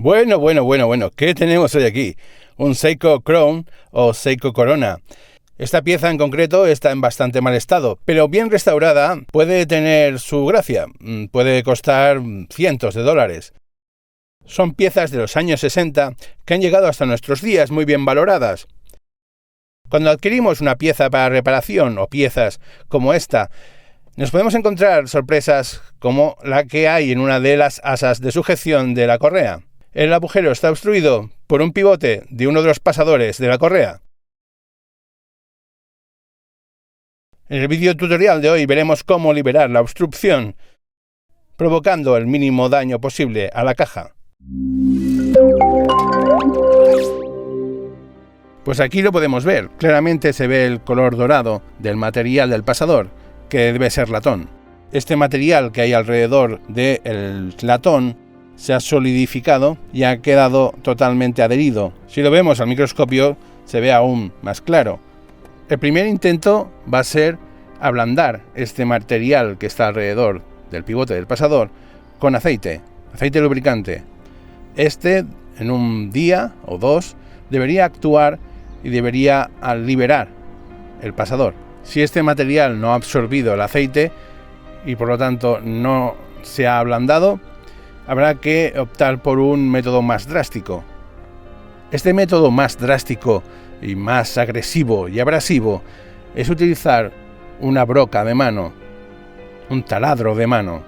Bueno, ¿qué tenemos hoy aquí? Un Seiko Crown o Seiko Corona. Esta pieza en concreto está en bastante mal estado, pero bien restaurada puede tener su gracia. Puede costar cientos de dólares. Son piezas de los años 60 que han llegado hasta nuestros días muy bien valoradas. Cuando adquirimos una pieza para reparación o piezas como esta, nos podemos encontrar sorpresas como la que hay en una de las asas de sujeción de la correa. El agujero está obstruido por un pivote de uno de los pasadores de la correa. En el vídeo tutorial de hoy veremos cómo liberar la obstrucción, provocando el mínimo daño posible a la caja. Pues aquí lo podemos ver. Claramente se ve el color dorado del material del pasador, que debe ser latón. Este material que hay alrededor del latón se ha solidificado y ha quedado totalmente adherido. Si lo vemos al microscopio se ve aún más claro. El primer intento va a ser ablandar este material que está alrededor del pivote del pasador con aceite lubricante. Este, en un día o dos, debería actuar y debería liberar el pasador. Si este material no ha absorbido el aceite y por lo tanto no se ha ablandado, habrá que optar por un método más drástico. Este método más drástico y más agresivo y abrasivo es utilizar una broca de mano, un taladro de mano.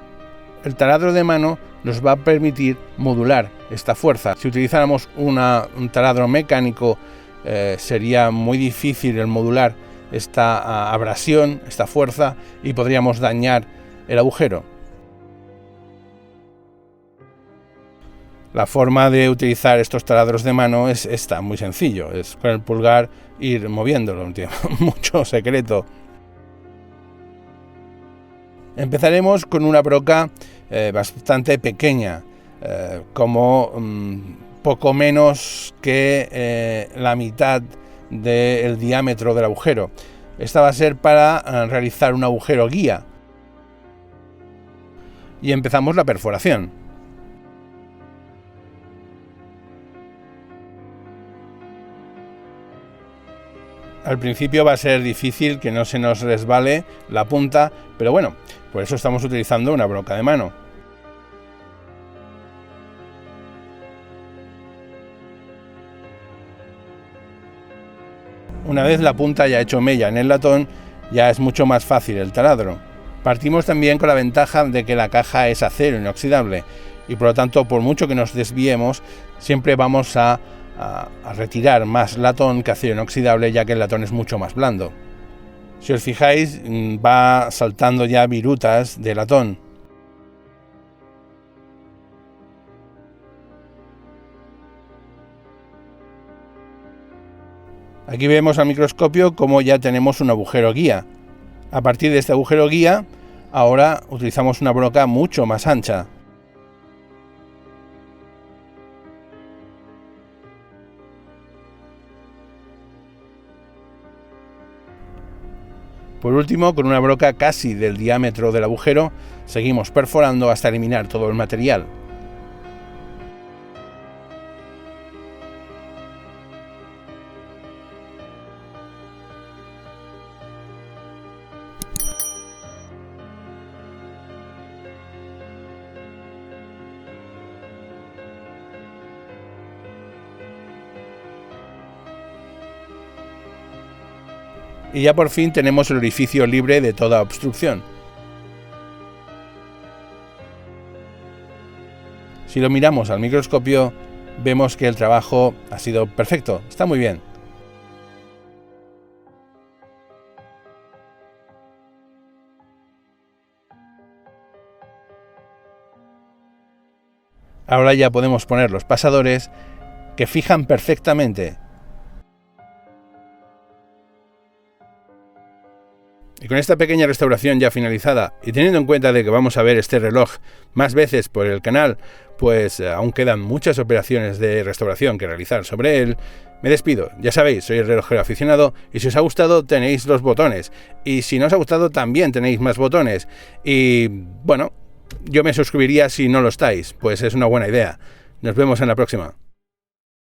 El taladro de mano nos va a permitir modular esta fuerza. Si utilizáramos un taladro mecánico, sería muy difícil el modular esta abrasión, esta fuerza, y podríamos dañar el agujero. La forma de utilizar estos taladros de mano está muy sencillo, es con el pulgar ir moviéndolo, no tiene mucho secreto. Empezaremos con una broca bastante pequeña, como poco menos que la mitad del diámetro del agujero. Esta va a ser para realizar un agujero guía. Y empezamos la perforación. Al principio va a ser difícil que no se nos resbale la punta, pero bueno, por eso estamos utilizando una broca de mano. Una vez la punta ya ha hecho mella en el latón, ya es mucho más fácil el taladro. Partimos también con la ventaja de que la caja es acero inoxidable y por lo tanto, por mucho que nos desviemos, siempre vamos a retirar más latón que acero inoxidable, ya que el latón es mucho más blando. Si os fijáis, va saltando ya virutas de latón. Aquí vemos al microscopio cómo ya tenemos un agujero guía. A partir de este agujero guía, ahora utilizamos una broca mucho más ancha. Por último, con una broca casi del diámetro del agujero, seguimos perforando hasta eliminar todo el material. Y ya por fin tenemos el orificio libre de toda obstrucción. Si lo miramos al microscopio, vemos que el trabajo ha sido perfecto, está muy bien. Ahora ya podemos poner los pasadores que fijan perfectamente. Y con esta pequeña restauración ya finalizada, y teniendo en cuenta de que vamos a ver este reloj más veces por el canal, pues aún quedan muchas operaciones de restauración que realizar sobre él, me despido. Ya sabéis, soy el relojero aficionado, y si os ha gustado tenéis los botones, y si no os ha gustado también tenéis más botones, y bueno, yo me suscribiría si no lo estáis, pues es una buena idea. Nos vemos en la próxima.